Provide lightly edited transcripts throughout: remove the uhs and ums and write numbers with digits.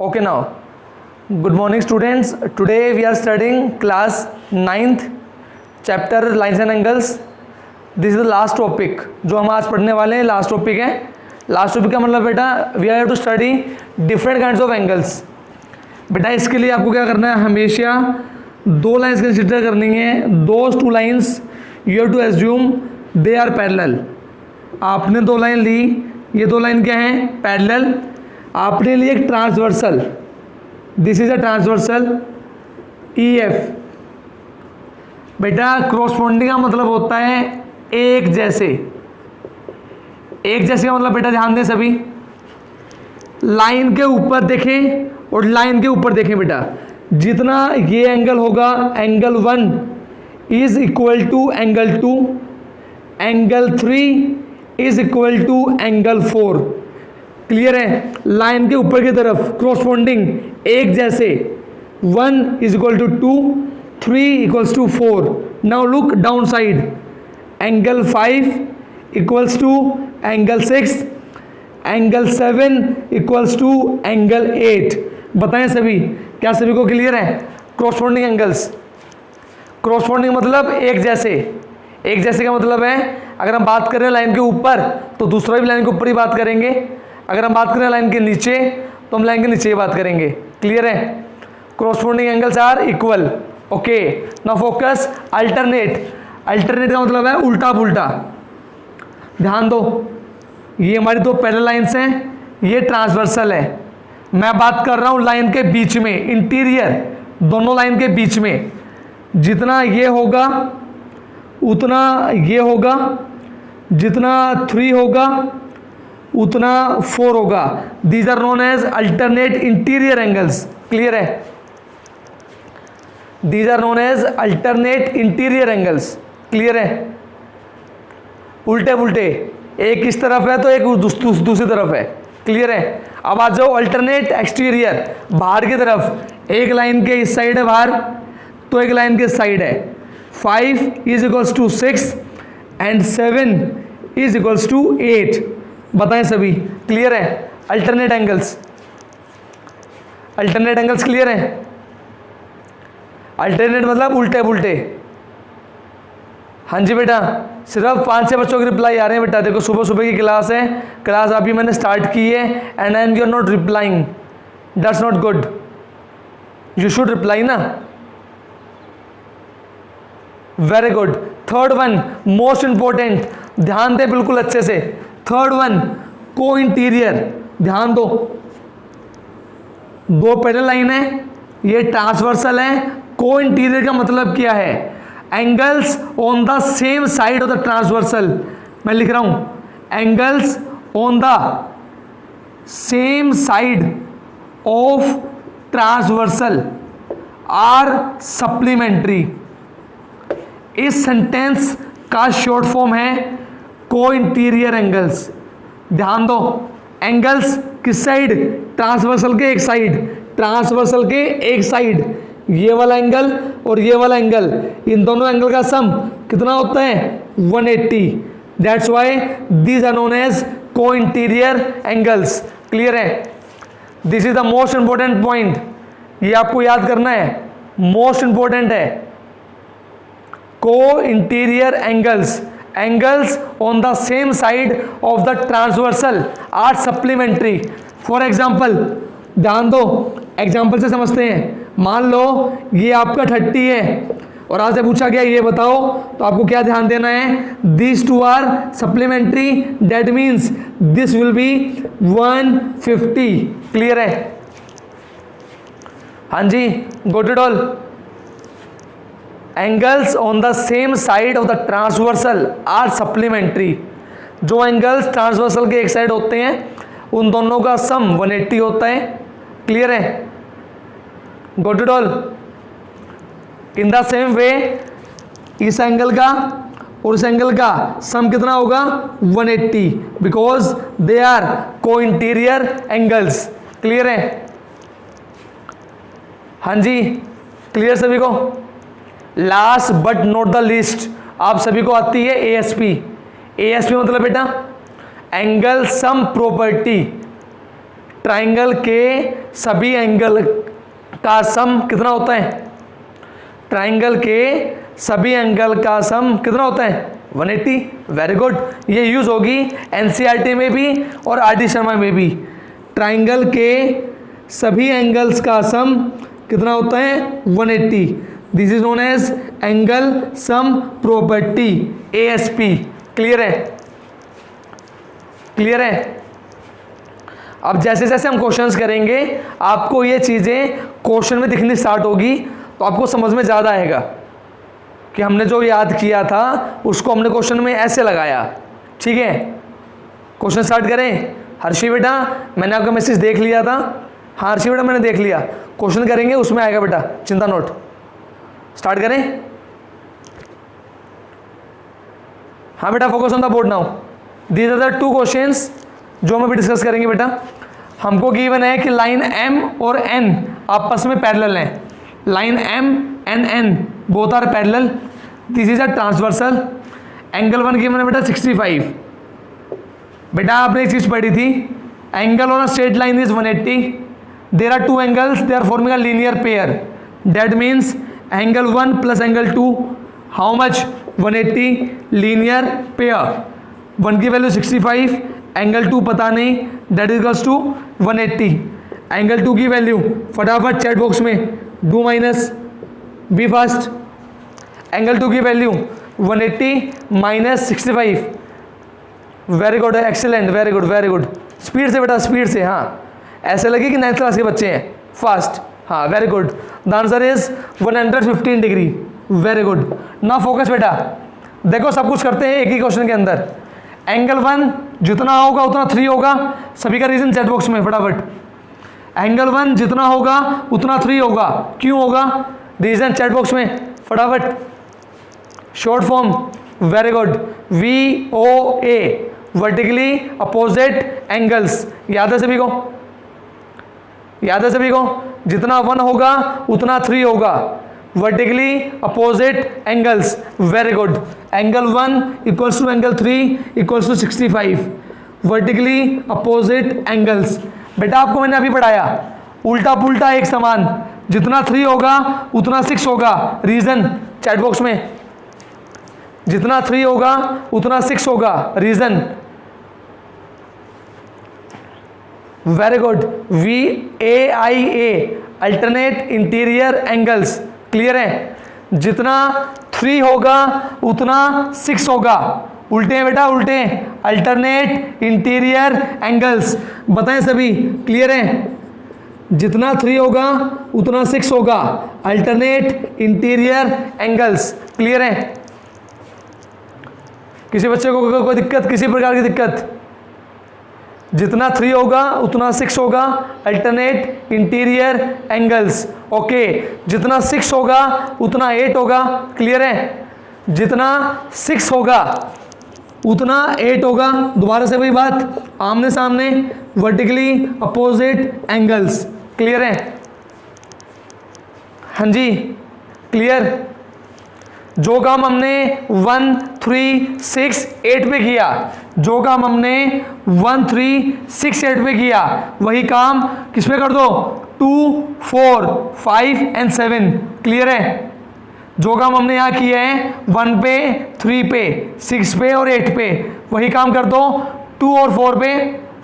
Okay, now, good morning students. Today we are studying class 9th chapter lines and angles. This is the last topic जो हम आज पढ़ने वाले हैं. Last topic है. Last topic का मतलब बेटा we are to study different kinds of angles. बेटा इसके लिए आपको क्या करना है, हमेशा दो लाइंस कंसिडर करनी है. Those two lines you have to assume they are parallel. आपने दो लाइन ली, ये दो लाइन क्या हैं, पैरेलल. आपने ली एक transversal, this is a transversal E F. बेटा क्रॉसपोंडिंग का मतलब होता है एक जैसे. एक जैसे का मतलब बेटा ध्यान दें सभी, लाइन के ऊपर देखें और लाइन के ऊपर देखें. बेटा जितना ये एंगल होगा, angle 1 is equal to angle 2, angle 3 is equal to angle 4. Clear है. लाइन के ऊपर की तरफ क्रॉसपोंडिंग एक जैसे, 1 is equal to 2, 3 equals to 4. Now look down side, angle 5 equals to angle 6, angle 7 equals to angle 8. बताएं सभी, क्या सभी को क्लियर है? Corresponding angles. क्रॉसपोंडिंग मतलब एक जैसे. एक जैसे का मतलब है अगर हम बात करें लाइन के ऊपर तो दूसरा भी लाइन के ऊपर ही बात करेंगे. अगर हम बात करें लाइन के नीचे तो हम लाइन के नीचे ही बात करेंगे. क्लियर है. Corresponding angles are equal. Okay, now focus. Alternate. Alternate का मतलब है उल्टा पुल्टा. ध्यान दो, ये हमारी दो पैरेलल लाइंस हैं, ये ट्रांसवर्सल है. मैं बात कर रहा हूं लाइन के बीच में, इंटीरियर, दोनों लाइन के बीच में. जितना ये होगा उतना ये होगा, जितना 3 होगा उतना 4 होगा. These are known as alternate interior angles. Clear है. These are known as alternate interior angles. Clear है. उल्टे पुल्टे, एक इस तरफ है तो एक दूसरी तरफ है. क्लियर है. अब आ जाओ अल्टरनेट एक्सटीरियर, बाहर की तरफ. एक लाइन के इस साइड है बाहर तो एक लाइन के साइड है. 5 is equals to 6 and 7 is equals to 8. बताएं सभी, क्लियर है. Alternate angles. Alternate angles clear है. अल्टरनेट मतलब उल्टे पुल्टे. हाँ जी बेटा, सिर्फ 5-6 बच्चों के रिप्लाई आ रहे हैं. बेटा देखो सुबह सुबह की क्लास है, क्लास अभी मैंने स्टार्ट की है and you are not replying. That's not good. You should reply ना. Very good. Third one most important, ध्यान दे बिल्कुल अच्छे से. थर्ड वन को इंटीरियर. ध्यान दो, दो पैरेलल लाइन है, ये ट्रांसवर्सल है. को इंटीरियर का मतलब क्या है? Angles on the same side of the transversal. मैं लिख रहा हूं angles on the same side of transversal are supplementary. इस सेंटेंस का शॉर्ट फॉर्म है को इंटीरियर एंगल्स. ध्यान दो, एंगल्स किस साइड? ट्रांसवर्सल के एक साइड. ट्रांसवर्सल के एक साइड ये वाला एंगल और ये वाला एंगल, इन दोनों एंगल का सम कितना होता है? 180. That's why these are known as co interior angles. Clear है. This is the most important point, ये आपको याद करना है, मोस्ट इंपॉर्टेंट है. Co interior angles, angles on the same side of the transversal are supplementary. For example, ध्यान दो, example से समझते हैं. मान लो ये आपका 30 है और आज से पूछा गया ये बताओ, तो आपको क्या ध्यान देना है? This two are supplementary, that means this will be 150. Clear है. हाँ जी, got it all. Angles on the same side of the transversal are supplementary. जो एंगल्स ट्रांसवर्सल के एक साइड होते हैं उन दोनों का सम 180 होता है. क्लियर है. Got it all. In the same way इस एंगल का और इस एंगल का सम कितना होगा? 180, बिकॉज दे आर को इंटीरियर एंगल्स. क्लियर है. हाँ जी, क्लियर सभी को. Last but not the least, आप सभी को आती है ASP. ASP मतलब बेटा एंगल सम प्रॉपर्टी. ट्राइंगल के सभी एंगल का सम कितना होता है? ट्राइंगल के सभी एंगल का सम कितना होता है? 180। वेरी गुड, ये यूज होगी एनसीईआरटी में भी और आरडी शर्मा में भी। ट्राइंगल के सभी एंगल्स का सम कितना होता है? 180। This is known as angle sum property, ASP. Clear है? क्लियर है? अब जैसे जैसे हम क्वेश्चंस करेंगे आपको ये चीज़ें क्वेश्चन में दिखनी स्टार्ट होगी, तो आपको समझ में ज़्यादा आएगा कि हमने जो याद किया था उसको हमने क्वेश्चन में ऐसे लगाया। ठीक है, क्वेश्चन स्टार्ट करें। हर्षी बेटा, मैंने आपका मैसेज देख लिया था। हाँ हर्षी बेटा, मैंने देख लिया। क्वेश्चन करेंगे उसमें आएगा बेटा, चिंता नोट। स्टार्ट करें। हाँ बेटा, focus on the board now. These are the 2 questions जो हम अभी डिस्कस करेंगे बेटा। हमको गिवन है कि लाइन M और N आपस में पैरेलल हैं। Line M and N both are parallel. This is a transversal. Angle 1 given है बेटा 65। बेटा आपने एक चीज पढ़ी थी, angle on a straight line is 180। There are 2 angles, they are forming a linear pair. That means angle 1 plus angle 2 how much? 180। Linear pair. 1 की value 65, angle 2 पता नहीं, that is equals to 180। Angle 2 की value फटाफट chat box में do minus be fast. Angle 2 की value 180 minus 65। Very good, excellent, very good, very good. Speed से बेटा, speed से। हाँ, ऐसे लगे कि 9th क्लास के बच्चे हैं। फास्ट। हाँ, very good. The answer is 115 degree. Very good. ना फोकस बेटा, देखो सब कुछ करते हैं एक ही क्वेश्चन के अंदर। एंगल 1 जितना होगा उतना 3 होगा। सभी का रीजन चैट बॉक्स में फटाफट। एंगल 1 जितना होगा उतना 3 होगा। क्यों होगा? रीजन चैट बॉक्स में फटाफट। Short form, very good. VOA, vertically opposite angles. याद है सभी को? याद है सभी को? जितना 1 होगा उतना 3 होगा। Vertically opposite angles. Very good. Angle 1 equals to angle 3 equals to 65। Vertically opposite angles. बेटा आपको मैंने अभी पढ़ाया, उल्टा पुल्टा एक समान। जितना 3 होगा उतना 6 होगा। रीजन चैट बॉक्स में। जितना 3 होगा उतना 6 होगा। Reason. Very good. VAIA, alternate interior angles. Clear है? जितना 3 होगा उतना 6 होगा। उल्टे हैं बेटा, उल्टे। Alternate interior angles. बताएं सभी, क्लियर है? जितना 3 होगा उतना 6 होगा। Alternate interior angles. क्लियर है? किसी बच्चे को कोई दिक्कत, किसी प्रकार की दिक्कत? जितना 3 होगा उतना 6 होगा। Alternate interior angles. ओके। जितना 6 होगा उतना 8 होगा। क्लियर है? जितना 6 होगा उतना 8 होगा। दोबारा से वही बात, आमने सामने, वर्टिकली अपोजिट एंगल्स। क्लियर है? हाँ जी, क्लियर। जो काम हमने 1, 3, 6, 8 पे किया, जो काम हमने 1, 3, 6, 8 पे किया, वही काम किस पे कर दो? 2, 4, 5 एंड 7। क्लियर है? जो काम हमने यहाँ किए हैं 1 पे, 3 पे, 6 पे और 8 पे, वही काम कर दो 2 और 4 पे,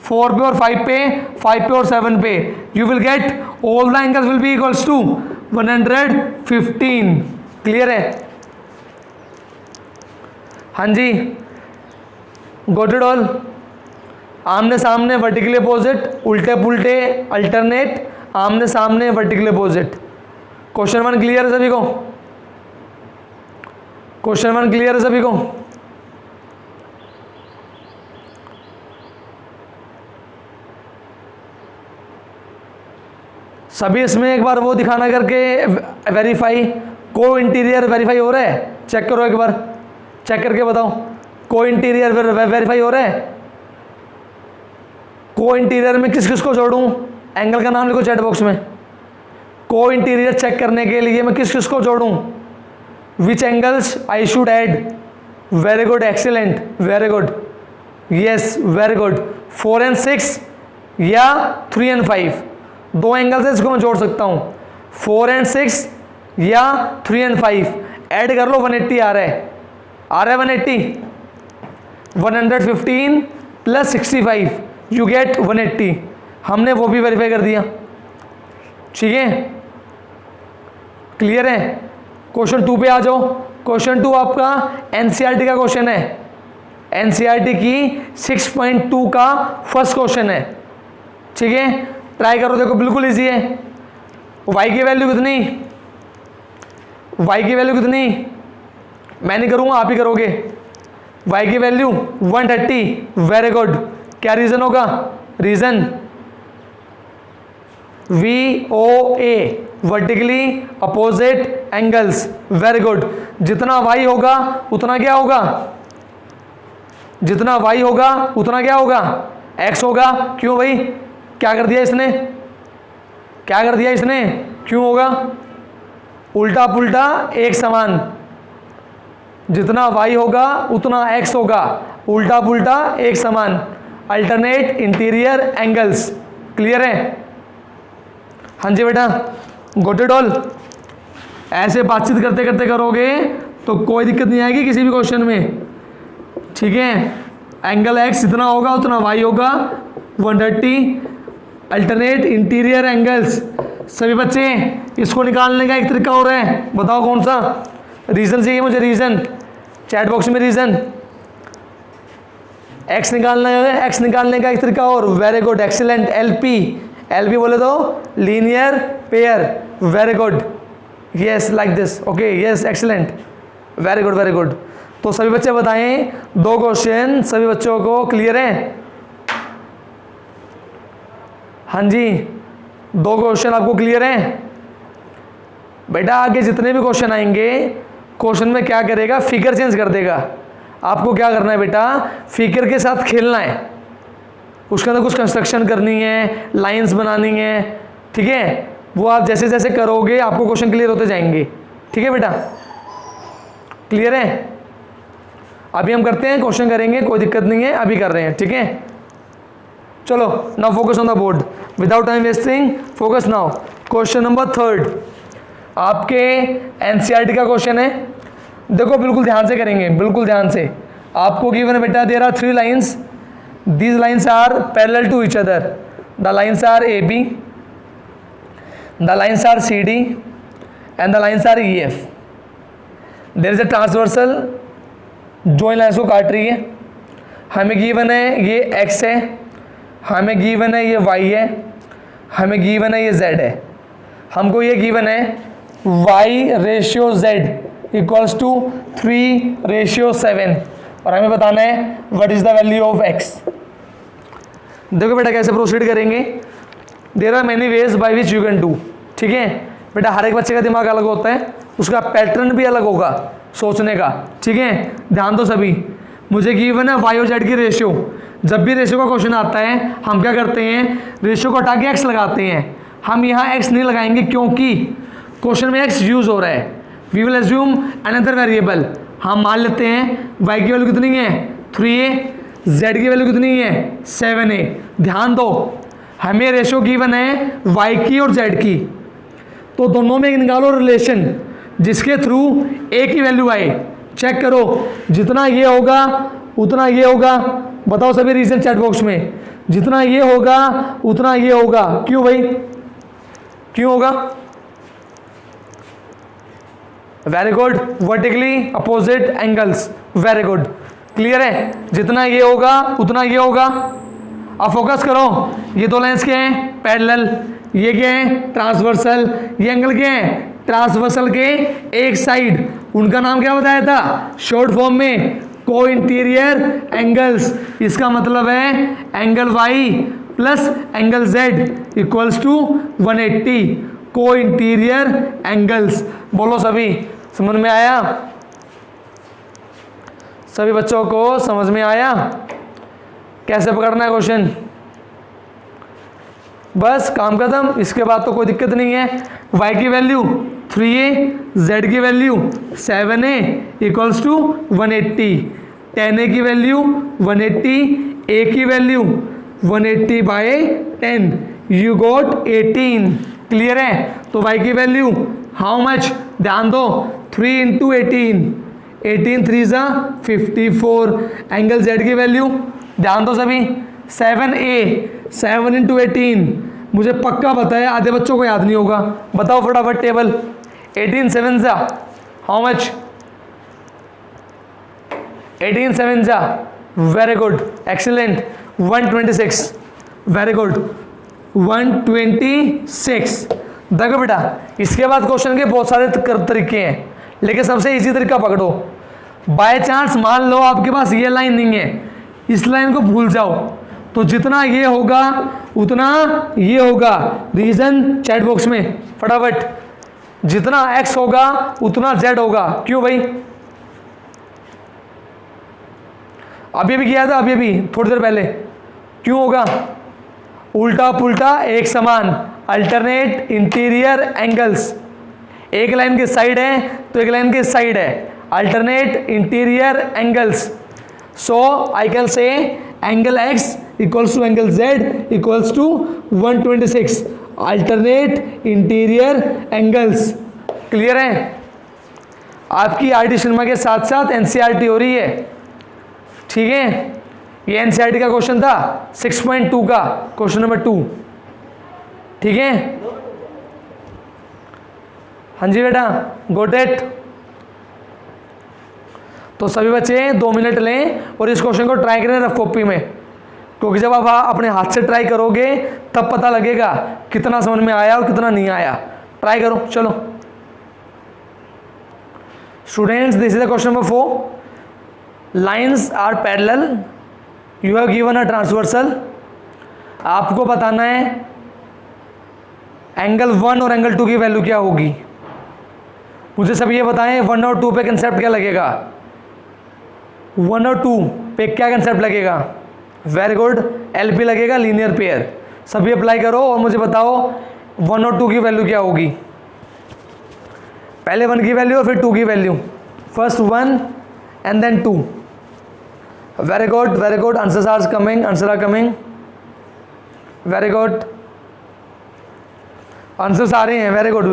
4 पे और 5 पे, 5 पे और 7 पे। You will get all the angles will be equals to 115। Clear है? हाँ जी, गॉट इट ऑल। आमने सामने, वर्टिकली अपोजिट, उल्टे पुल्टे, अल्टरनेट, आमने सामने, वर्टिकली अपोजिट। क्वेश्चन 1 क्लियर है सभी को? क्वेश्चन 1 क्लियर है सभी को? सभी इसमें एक बार वो दिखाना करके वेरीफाई, को इंटीरियर वेरीफाई हो रहा है? चेक करो एक बार, चेक करके बताओ। को इंटीरियर वेरीफाई हो रहा है? को इंटीरियर में किस किस को जोड़ूं? एंगल का नाम लिखो चैट बॉक्स में। को इंटीरियर चेक करने के लिए मैं किस किस को जोड़ूं? Which angles I should add? Very good, excellent, very good, yes, very good. 4 and 6 या 3 and 5, दो एंगल से इसको मैं जोड़ सकता हूँ। 4 and 6 या 3 and 5, ऐड कर लो 180 आ रहा है 180। 115 प्लस 65 यू गेट 180। हमने वो भी वेरीफाई कर दिया, ठीक है, क्लियर है। क्वेश्चन 2 पे आ जाओ। क्वेश्चन 2 आपका एनसीईआरटी का क्वेश्चन है, एनसीईआरटी की 6.2 का फर्स्ट क्वेश्चन है, ठीक है। ट्राई करो, देखो बिल्कुल इजी है। y की वैल्यू कितनी, y की वैल्यू कितनी, मैं नहीं करूँगा आप ही करोगे। y की वैल्यू 130, वेरी गुड। क्या रीज़न होगा, reason VOA, vertically opposite angles, very good. जितना y होगा उतना क्या होगा, जितना y होगा उतना क्या होगा, x होगा। क्यों भाई, क्या कर दिया इसने, क्या कर दिया इसने, क्यों होगा, उल्टा पुल्टा एक समान। जितना y होगा उतना x होगा, उल्टा पुल्टा एक समान, अल्टरनेट इंटीरियर एंगल्स, क्लियर है। हाँ जी बेटा, गोट इट ऑल। ऐसे बातचीत करते करते करोगे तो कोई दिक्कत नहीं आएगी किसी भी क्वेश्चन में, ठीक है। एंगल x जितना होगा उतना y होगा 130, अल्टरनेट इंटीरियर एंगल्स। सभी बच्चे इसको निकालने का एक तरीका हो रहा है, बताओ कौन सा, रीज़न चाहिए मुझे, रीज़न चैट बॉक्स में रीज़न। x निकालना है, x निकालने का एक तरीका और, वेरी गुड, एक्सीलेंट। LP बोले तो linear pair, very good, yes like this, okay, yes excellent, very good very good. तो सभी बच्चे बताएं, दो क्वेश्चन सभी बच्चों को क्लियर है। हाँ जी, दो क्वेश्चन आपको क्लियर हैं बेटा। आगे जितने भी क्वेश्चन आएंगे, क्वेश्चन में क्या करेगा, फिगर चेंज कर देगा। आपको क्या करना है बेटा, फिगर के साथ खेलना है, उसके अंदर कुछ कंस्ट्रक्शन करनी है, लाइंस बनानी है, ठीक है। वो आप जैसे जैसे करोगे आपको क्वेश्चन क्लियर होते जाएंगे, ठीक है बेटा, क्लियर है। अभी हम करते हैं, क्वेश्चन करेंगे, कोई दिक्कत नहीं है, अभी कर रहे हैं, ठीक है। चलो now focus on the board without time wasting, focus now. Question number 3 आपके एनसीईआरटी का क्वेश्चन है। देखो बिल्कुल ध्यान से करेंगे, बिल्कुल ध्यान से। आपको गिवन है बेटा, there are 3 lines, these lines are parallel to each other, the lines are AB, the lines are CD and the lines are EF। There is a transversal जो इन लाइंस को काट रही है। हमें गिवन है ये x है, हमें गिवन है ये y है, हमें गिवन है ये z है। हमको ये गिवन है y/z इक्वल्स टू 3/7 और हमें बताना है what is the value of x। देखो बेटा कैसे प्रोसीड करेंगे, there are many ways by which you can do, ठीक है बेटा। हर एक बच्चे का दिमाग अलग होता है, उसका पैटर्न भी अलग होगा सोचने का, ठीक है। ध्यान दो सभी, मुझे गिवन है y और z की रेशियो। जब भी रेशियो का क्वेश्चन आता है हम क्या करते हैं, रेशियो को हटा के x लगाते हैं। हम यहाँ x नहीं लगाएंगे क्योंकि क्वेश्चन में x यूज हो रहा है। We will assume another variable. हम मान लेते हैं y की वैल्यू कितनी है 3a, z की वैल्यू कितनी है 7a। ध्यान दो, हमें रेशियो गिवन है y की और z की, तो दोनों में निकालो रिलेशन जिसके थ्रू a की वैल्यू आए। चेक करो, जितना ये होगा उतना ये होगा। बताओ सभी रीजन चैट बॉक्स में, जितना ये होगा उतना ये होगा। क्यों भाई, क्यों होगा, very good, vertically opposite angles, very good, clear है। जितना ये होगा उतना ये होगा। अब फोकस करो, ये दो लाइंस क्या हैं, पैरेलल, ये क्या है ट्रांसवर्सल, ये एंगल क्या है ट्रांसवर्सल के एक साइड, उनका नाम क्या बताया था शॉर्ट फॉर्म में, को इंटीरियर एंगल्स। इसका मतलब है angle y plus angle z equals to 180, co interior angles. बोलो सभी, समझ में आया, सभी बच्चों को समझ में आया कैसे पकड़ना है क्वेश्चन। बस काम खत्म, इसके बाद तो कोई दिक्कत नहीं है। y की वैल्यू 3a, z की value 7a equals to 180, 10a की वैल्यू 180, a की value 180 by 10, you got 18। Clear है? तो y की वैल्यू हाउ मच, ध्यान दो, 3 इंटू 18, 18 3 ज़ा 54। एंगल z की वैल्यू ध्यान दो सभी, 7a, 7 इंटू 18, मुझे पक्का पता है आधे बच्चों को याद नहीं होगा, बताओ फटाफट टेबल। 18 7 ज़ा हाउ मच, 18 7 ज़ा, very good, excellent, 126, very good, 126। देखो बेटा, इसके बाद क्वेश्चन के बहुत सारे तरीके हैं, लेकिन सबसे इजी तरीका पकड़ो। बाय चांस मान लो आपके पास ये लाइन नहीं है, इस लाइन को भूल जाओ, तो जितना ये होगा उतना ये होगा। रीजन चैट बॉक्स में फटाफट, जितना x होगा उतना z होगा। क्यों भाई? अभी भी किया था, अभी भी थोड़ी देर पहले। क्यों होगा? उल्टा पुल्टा एक समान, अल्टरनेट इंटीरियर एंगल्स। एक लाइन के साइड है तो एक लाइन के साइड है, alternate interior angles. So I can say angle x equals to angle z equals to 126, alternate interior angles. Clear है? आपकी आरटी शर्मा के साथ साथ एनसीईआरटी हो रही है, ठीक है? ये एनसीईआरटी का क्वेश्चन था 6.2 का, क्वेश्चन नंबर 2, ठीक है? हाँ जी बेटा, गोट इट। तो सभी बच्चे 2 मिनट लें और इस क्वेश्चन को ट्राई करें रफ कॉपी में, क्योंकि जब आप अपने हाथ से ट्राई करोगे तब पता लगेगा कितना समझ में आया और कितना नहीं आया। ट्राई करो, चलो students, this is the question number 4। Lines are parallel, you have given a transversal. आपको बताना है एंगल 1 और एंगल 2 की वैल्यू क्या होगी। मुझे सब ये बताएं 1 और 2 पे कंसेप्ट क्या लगेगा, 1 और 2 पे क्या कंसेप्ट लगेगा। वेरी गुड, एलपी लगेगा, लीनियर पेयर। सभी अप्लाई करो और मुझे बताओ 1 और 2 की वैल्यू क्या होगी। पहले 1 की वैल्यू और फिर 2 की value, first 1 and then 2। Very good, very good, answers are coming, answer are coming, very good, answers आ रहे हैं, वेरी गुड।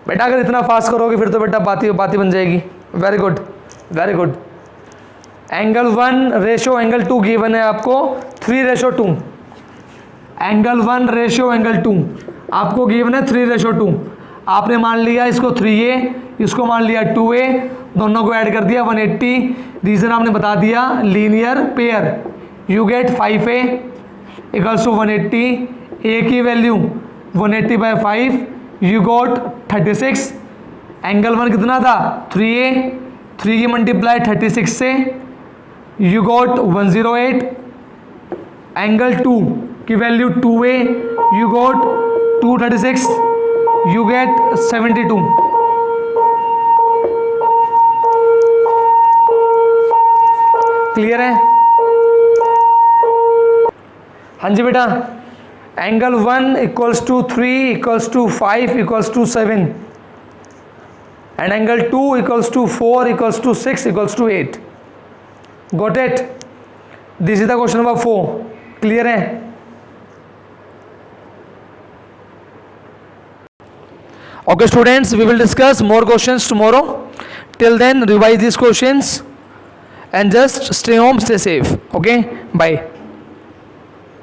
बेटा अगर इतना फास्ट करोगे फिर तो बेटा बात ही बन जाएगी। Very good, very good. Angle 1 ratio angle 2 given है आपको 3:2। एंगल 1 रेशो एंगल 2 आपको गिवन है 3:2। आपने मान लिया इसको 3a, इसको मान लिया 2a, दोनों को ऐड कर दिया 180। रीजन आपने बता दिया, linear pair. You get 5a equals to 180। a की value 180 by 5, you got 36। Angle 1 कितना था 3a, 3 की मल्टीप्लाई 36 से, यू गॉट 108। एंगल 2 की value 2a, you got 236, you get 72। Clear है? हाँ जी बेटा, angle 1 equals to 3 equals to 5 equals to 7 and angle 2 equals to 4 equals to 6 equals to 8. Got it? This is the question number 4. Clear है? Okay students, we will discuss more questions tomorrow. Till then, revise these questions and just stay home, stay safe. Okay? Bye.